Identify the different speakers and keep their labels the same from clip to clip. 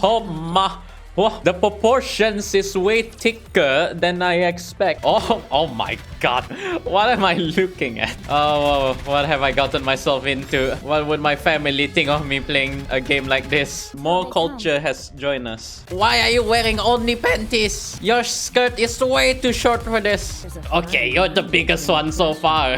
Speaker 1: Oh my, oh, the proportions is way thicker than I expect. Oh my god. What am I looking at? Oh, what have I gotten myself into? What would my family think of me playing a game like this? More culture has joined us. Why are you wearing only panties? Your skirt is way too short for this. Okay, you're the biggest one so far.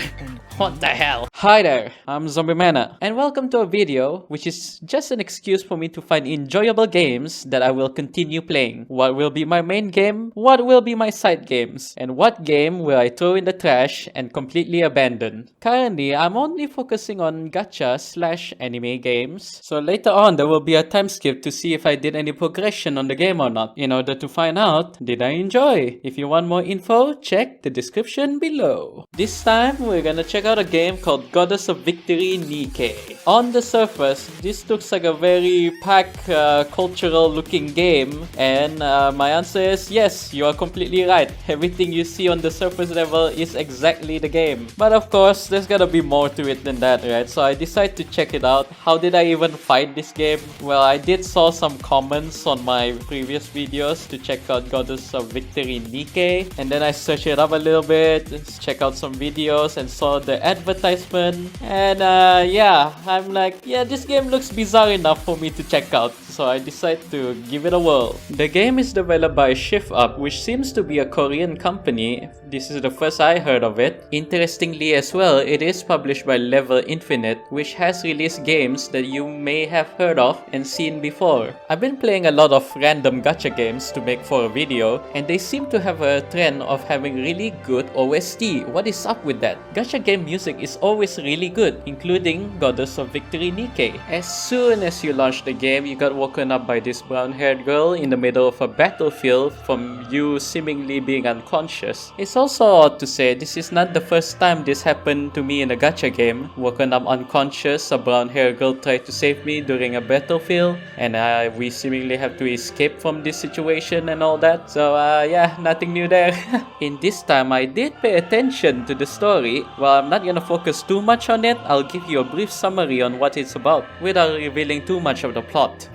Speaker 1: What the hell? Hi there, I'm Zombie Mana, and welcome to a video which is just an excuse for me to find enjoyable games that I will continue playing. What will be my main game? What will be my side games? And what game will I throw in the trash and completely abandon? Currently, I'm only focusing on gacha / anime games, so later on there will be a time skip to see if I did any progression on the game or not, in order to find out did I enjoy. If you want more info, check the description below. This time, we're gonna check out a game called Goddess of Victory Nikke. On the surface, this looks like a very cultural looking game, and my answer is yes, you are completely right. Everything you see on the surface level is exactly the game. But of course, there's gotta be more to it than that, right? So I decided to check it out. How did I even find this game? Well, I did saw some comments on my previous videos to check out Goddess of Victory Nikke, and then I searched it up a little bit, check out some videos, and saw the advertisement, and yeah, I'm like, yeah, this game looks bizarre enough for me to check out, so I decided to give it a whirl. The game is developed by Shift Up, which seems to be a Korean company. This is the first I heard of it. Interestingly as well, it is published by Level Infinite, which has released games that you may have heard of and seen before. I've been playing a lot of random gacha games to make for a video, and they seem to have a trend of having really good OST. What is up with that? Gacha game music is always really good, including Goddess of Victory Nikke. As soon as you launch the game, you got woken up by this brown-haired girl in the middle of a battlefield from you seemingly being unconscious. It's also odd to say this is not the first time this happened to me in a gacha game. Woken up unconscious, a brown-haired girl tried to save me during a battlefield, and we seemingly have to escape from this situation and all that. So yeah, nothing new there. In this time, I did pay attention to the story. While I'm not gonna focus too much on it, I'll give you a brief summary on what it's about without revealing too much of the plot.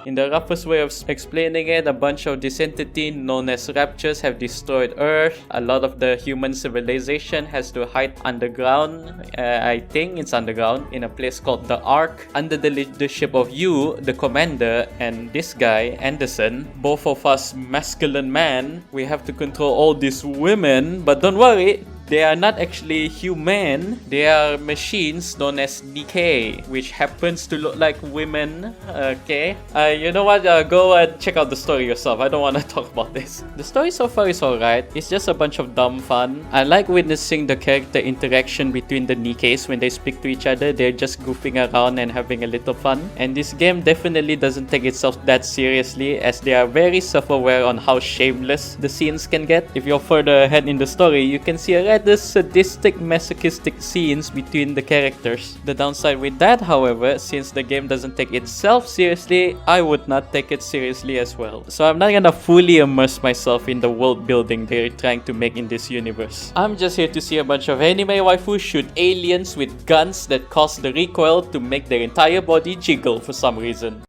Speaker 1: In the roughest way of explaining it, a bunch of this entity known as raptures have destroyed Earth. A lot of the human civilization has to hide underground. I think it's underground in a place called the Ark, under the leadership of you, the commander, and this guy, Anderson. Both of us masculine men. We have to control all these women, but don't worry, they are not actually human. They are machines known as Nikke, which happens to look like women. Okay. You know what? Go and check out the story yourself. I don't want to talk about this. The story so far is alright. It's just a bunch of dumb fun. I like witnessing the character interaction between the Nikkes when they speak to each other. They're just goofing around and having a little fun. And this game definitely doesn't take itself that seriously, as they are very self-aware on how shameless the scenes can get. If you're further ahead in the story, you can see a the sadistic, masochistic scenes between the characters. The downside with that, however, since the game doesn't take itself seriously, I would not take it seriously as well. So I'm not gonna fully immerse myself in the world building they're trying to make in this universe. I'm just here to see a bunch of anime waifus shoot aliens with guns that cause the recoil to make their entire body jiggle for some reason.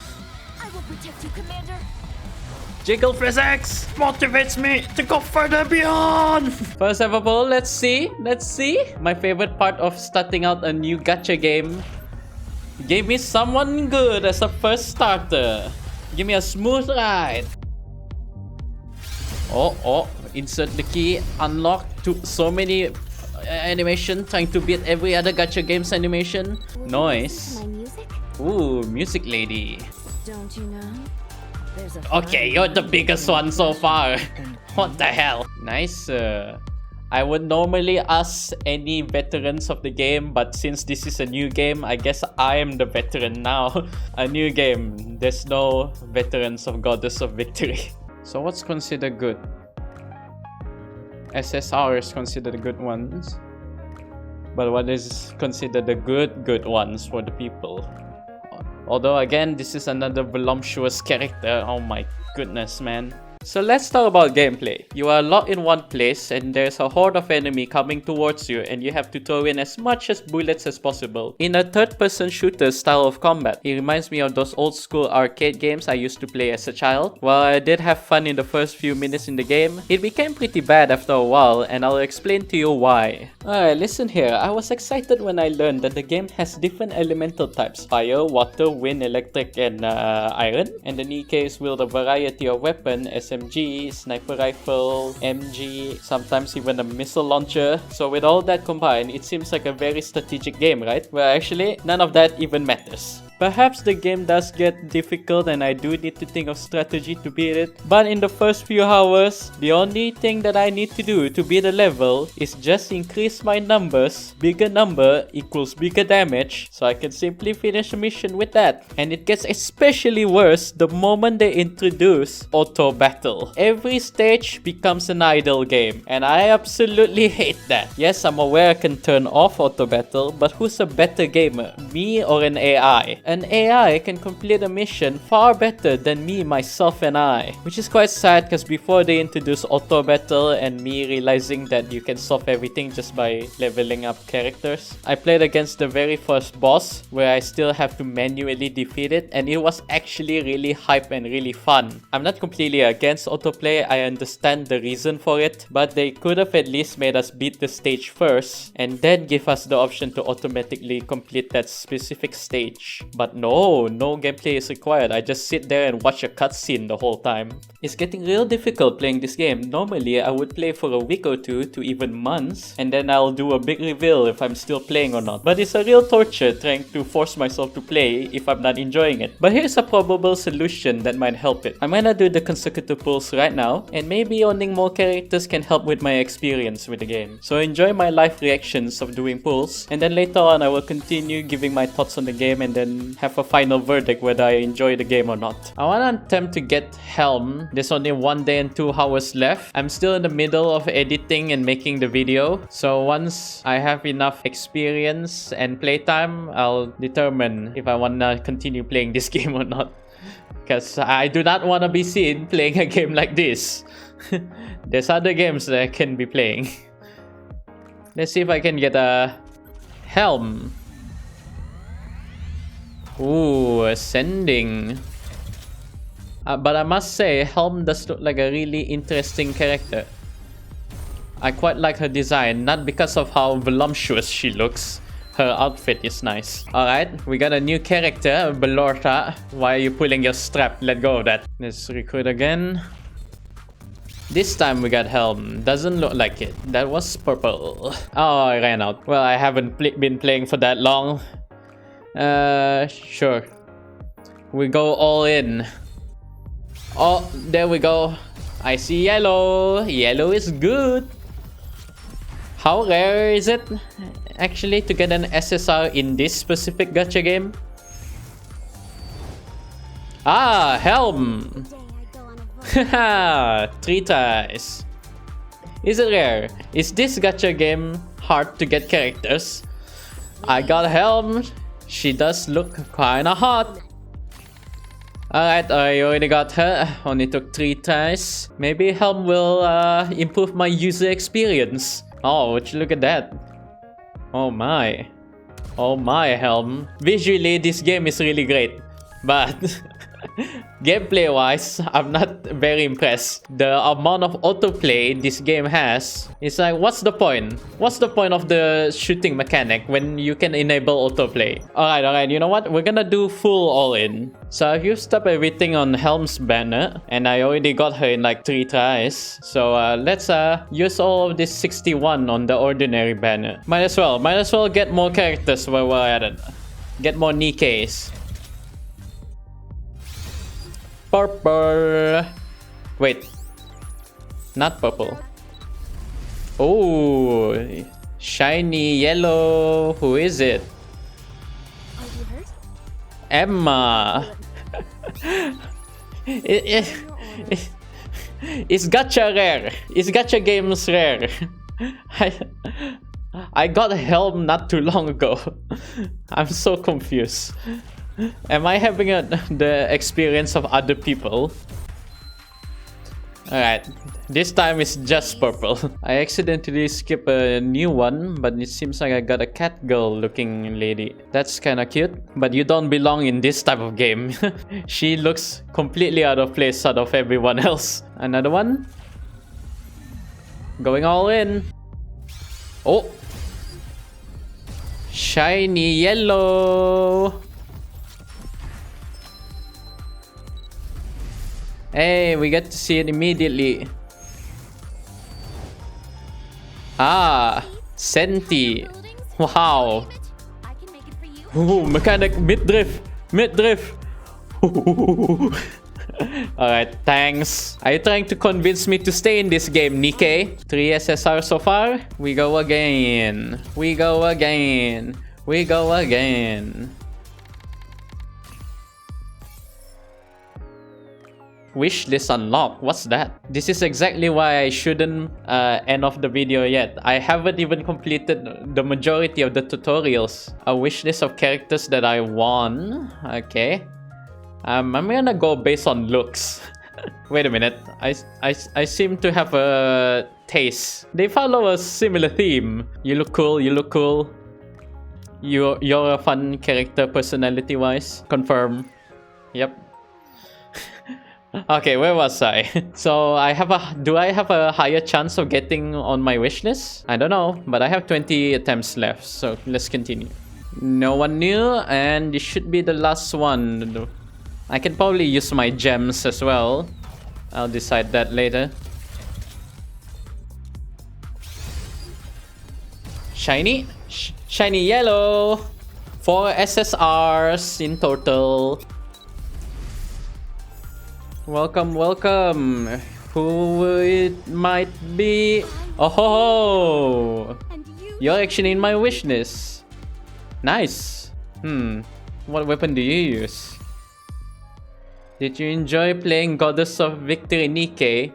Speaker 2: I will protect you, Commander.
Speaker 1: Jiggle physics motivates me to go further beyond. First of all, let's see. My favorite part of starting out a new gacha game. Give me someone good as a first starter. Give me a smooth ride. Oh, insert the key. Unlock to so many animation, trying to beat every other gacha game's animation. Nice.
Speaker 2: My music?
Speaker 1: Ooh, music lady.
Speaker 2: Don't you know?
Speaker 1: Okay, you're the biggest one so far. What the hell? Nice. I would normally ask any veterans of the game, but since this is a new game, I guess I am the veteran now. A new game. There's no veterans of Goddess of Victory. So what's considered good? SSR is considered the good ones. But what is considered the good ones for the people? Although again, this is another voluptuous character. Oh my goodness, man. So let's talk about gameplay. You are locked in one place and there's a horde of enemy coming towards you and you have to throw in as much as bullets as possible in a third-person shooter style of combat. It reminds me of those old school arcade games I used to play as a child. While I did have fun in the first few minutes in the game, it became pretty bad after a while and I'll explain to you why. Alright, listen here. I was excited when I learned that the game has different elemental types: fire, water, wind, electric, and iron. And the Nikkes wield a variety of weapons: SMG, sniper rifle, MG, sometimes even a missile launcher. So with all that combined, it seems like a very strategic game, right? Well, actually, none of that even matters. Perhaps the game does get difficult and I do need to think of strategy to beat it, but in the first few hours, the only thing that I need to do to beat a level is just increase my numbers. Bigger number equals bigger damage, so I can simply finish the mission with that. And it gets especially worse the moment they introduce auto battle. Every stage becomes an idle game, and I absolutely hate that. Yes, I'm aware I can turn off auto battle, but who's a better gamer, me or an AI? An AI can complete a mission far better than me, myself, and I. Which is quite sad because before they introduced auto battle and me realizing that you can solve everything just by leveling up characters, I played against the very first boss where I still have to manually defeat it, and it was actually really hype and really fun. I'm not completely against autoplay, I understand the reason for it, but they could have at least made us beat the stage first and then give us the option to automatically complete that specific stage. But no gameplay is required. I just sit there and watch a cutscene the whole time. It's getting real difficult playing this game. Normally, I would play for a week or two to even months, and then I'll do a big reveal if I'm still playing or not. But it's a real torture trying to force myself to play if I'm not enjoying it. But here's a probable solution that might help it. I might not do the consecutive pulls right now, and maybe owning more characters can help with my experience with the game. So enjoy my live reactions of doing pulls, and then later on I will continue giving my thoughts on the game and then have a final verdict whether I enjoy the game or not. I want to attempt to get Helm. There's only 1 day and 2 hours left. I'm still in the middle of editing and making the video, so once I have enough experience and playtime, I'll determine if I want to continue playing this game or not. Because I do not want to be seen playing a game like this. There's other games that I can be playing. Let's see if I can get a Helm. Ooh, ascending. But I must say, Helm does look like a really interesting character. I quite like her design, not because of how voluptuous she looks. Her outfit is nice. Alright, we got a new character, Belorta. Why are you pulling your strap? Let go of that. Let's recruit again. This time we got Helm. Doesn't look like it. That was purple. Oh, I ran out. Well, I haven't been playing for that long. Sure. We go all in. Oh, there we go. I see yellow. Yellow is good. How rare is it actually to get an SSR in this specific gacha game? Ah, Helm. Haha, 3 tries. Is it rare? Is this gacha game hard to get characters? I got Helm. She does look kinda hot. Alright, I already got her. Only took 3 tries. Maybe Helm will improve my user experience. Oh, would you look at that? Oh my. Oh my, Helm. Visually, this game is really great. But gameplay wise, I'm not very impressed. The amount of autoplay this game has is like, what's the point? What's the point of the shooting mechanic when you can enable autoplay? Alright, you know what? We're gonna do full all-in. So I've used up everything on Helm's banner, and I already got her in like 3 tries. So let's use all of this 61 on the ordinary banner. Might as well get more characters while we're at it. Get more Nikkes. Purple. Wait. Not purple. Oh, shiny yellow. Who is it?
Speaker 2: Are you hurt?
Speaker 1: Emma. It's gacha rare. It's gacha games rare. I got Helm not too long ago. I'm so confused. Am I having the experience of other people? Alright, this time it's just purple. I accidentally skipped a new one, but it seems like I got a cat girl looking lady. That's kinda cute, but you don't belong in this type of game. She looks completely out of place out of everyone else. Another one. Going all in. Oh! Shiny yellow! Hey, we get to see it immediately. Ah, Senti. Wow.
Speaker 2: I can make it for you.
Speaker 1: Ooh, mechanic mid-drift. Mid-drift. Alright, thanks. Are you trying to convince me to stay in this game, Nikke? 3 SSR so far. We go again. We go again. We go again. Wishlist unlocked. What's that? This is exactly why I shouldn't end off the video yet. I haven't even completed the majority of the tutorials. A wishlist of characters that I want. Okay. I'm gonna go based on looks. Wait a minute. I seem to have a taste. They follow a similar theme. You look cool. You look cool. You're a fun character personality-wise. Confirm. Yep. Okay, where was I? So do I have a higher chance of getting on my wish list? I don't know, but I have 20 attempts left, so let's continue. No one new, and this should be the last one. I can probably use my gems as well. I'll decide that later. Shiny? Shiny yellow! 4 SSRs in total. Welcome, welcome. Who it might be? Oh ho ho!
Speaker 2: And you
Speaker 1: You're actually in my wish list. Nice. What weapon do you use? Did you enjoy playing Goddess of Victory Nikke?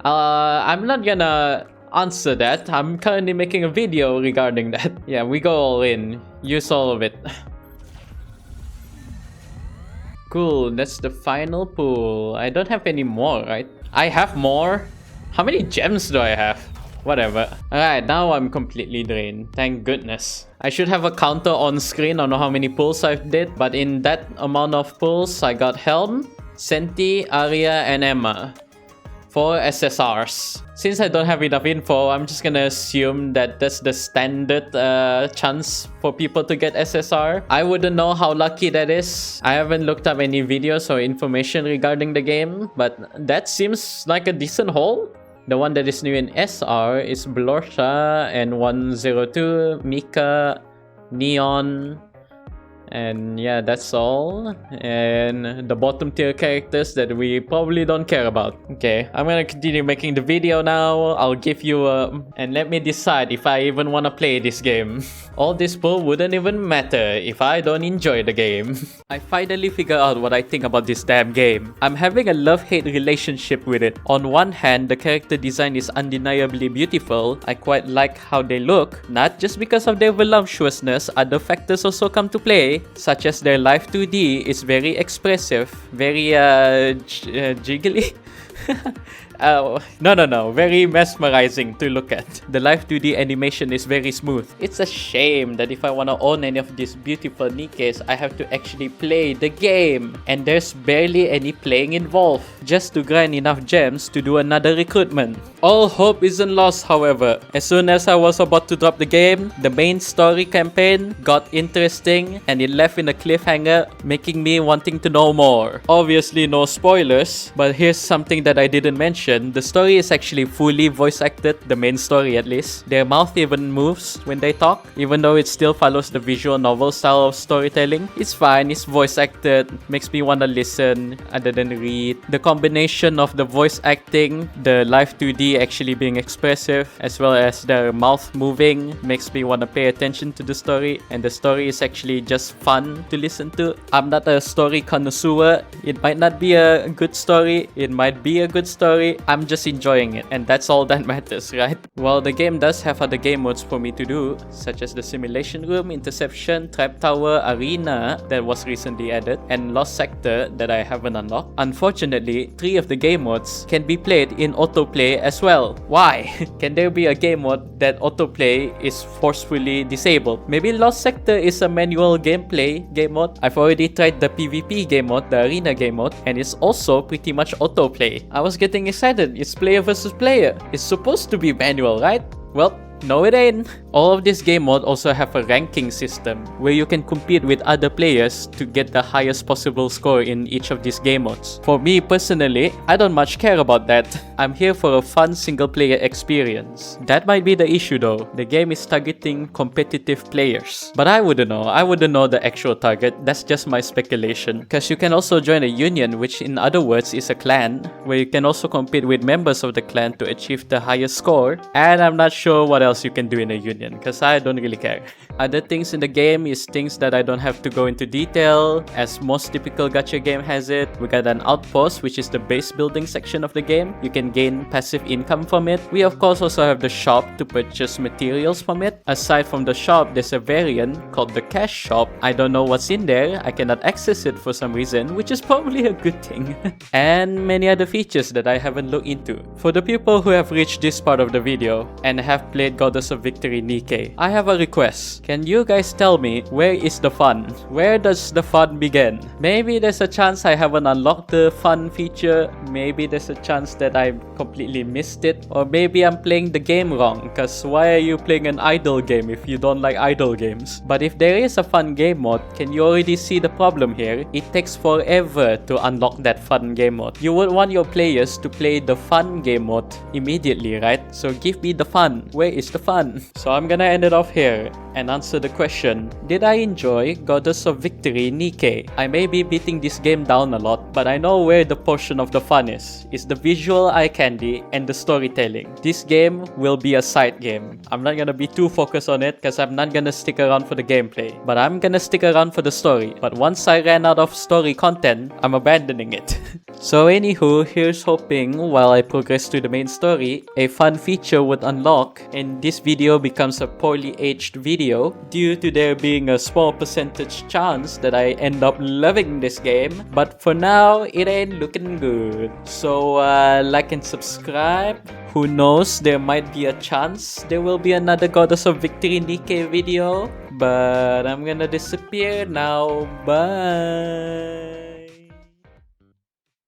Speaker 1: I'm not gonna answer that. I'm currently making a video regarding that. Yeah, we go all in. Use all of it. Cool, that's the final pool. I don't have any more, right? I have more? How many gems do I have? Whatever. Alright, now I'm completely drained. Thank goodness. I should have a counter on screen on how many pulls I've did, but in that amount of pulls, I got Helm, Senti, Arya, and Emma. 4 SSRs. Since I don't have enough info, I'm just gonna assume that that's the standard chance for people to get SSR. I wouldn't know how lucky that is. I haven't looked up any videos or information regarding the game, but that seems like a decent haul. The one that is new in SR is Blorsha and 102, Mika, Neon, and yeah, that's all. And the bottom tier characters that we probably don't care about. Okay, I'm gonna continue making the video now. I'll give you and let me decide if I even want to play this game. All this pull wouldn't even matter if I don't enjoy the game. I finally figured out what I think about this damn game. I'm having a love-hate relationship with it. On one hand, the character design is undeniably beautiful. I quite like how they look. Not just because of their voluptuousness, other factors also come to play, such as their live 2D is very expressive, very jiggly. No, very mesmerizing to look at. The live 2D animation is very smooth. It's a shame that if I want to own any of these beautiful Nikkes, I have to actually play the game. And there's barely any playing involved, just to grind enough gems to do another recruitment. All hope isn't lost, however. As soon as I was about to drop the game, the main story campaign got interesting and it left in a cliffhanger, making me wanting to know more. Obviously no spoilers, but here's something that I didn't mention. The story is actually fully voice acted, the main story at least. Their mouth even moves when they talk, even though it still follows the visual novel style of storytelling. It's fine, it's voice acted, makes me want to listen other than read. The combination of the voice acting, the live 2D actually being expressive, as well as their mouth moving, makes me want to pay attention to the story, and the story is actually just fun to listen to. I'm not a story connoisseur. It might not be a good story, it might be a good story, honestly, I'm just enjoying it, and that's all that matters, right? Well, the game does have other game modes for me to do, such as the Simulation Room, Interception, Trap Tower, Arena that was recently added, and Lost Sector that I haven't unlocked. Unfortunately, 3 of the game modes can be played in autoplay as well. Why? Can there be a game mode that autoplay is forcefully disabled? Maybe Lost Sector is a manual gameplay game mode. I've already tried the PvP game mode, the Arena game mode, and it's also pretty much autoplay. I was getting excited. It's player versus player. It's supposed to be manual, right? Well, no it ain't. All of this game mode also have a ranking system where you can compete with other players to get the highest possible score in each of these game modes. For me personally, I don't much care about that. I'm here for a fun single player experience. That might be the issue though. The game is targeting competitive players. But I wouldn't know. I wouldn't know the actual target. That's just my speculation. Because you can also join a union, which in other words is a clan, where you can also compete with members of the clan to achieve the highest score. And I'm not sure what else you can do in a union, because I don't really care. Other things in the game is things that I don't have to go into detail, as most typical gacha game has it. We got an outpost, which is the base building section of the game. You can gain passive income from it. We of course also have the shop to purchase materials from it. Aside from the shop, there's a variant called the cash shop. I don't know what's in there. I cannot access it for some reason, which is probably a good thing. And many other features that I haven't looked into. For the people who have reached this part of the video and have played Goddess of Victory Nikke, I have a request. Can you guys tell me, where is the fun? Where does the fun begin? Maybe there's a chance I haven't unlocked the fun feature. Maybe there's a chance that I completely missed it. Or maybe I'm playing the game wrong, cause why are you playing an idle game if you don't like idle games? But if there is a fun game mode, can you already see the problem here? It takes forever to unlock that fun game mode. You would want your players to play the fun game mode immediately, right? So give me the fun. Where is the fun? So I'm gonna end it off here and answer the question, did I enjoy Goddess of Victory Nikke? I may be beating this game down a lot, but I know where the portion of the fun is. It's the visual eye candy and the storytelling. This game will be a side game. I'm not gonna be too focused on it because I'm not gonna stick around for the gameplay, but I'm gonna stick around for the story. But once I ran out of story content, I'm abandoning it. So anywho, here's hoping while I progress to the main story, a fun feature would unlock and this video becomes a poorly aged video due to there being a small percentage chance that I end up loving this game. But for now, it ain't looking good. So like and subscribe. Who knows, there might be a chance there will be another Goddess of Victory Nikke video. But I'm gonna disappear now. Bye.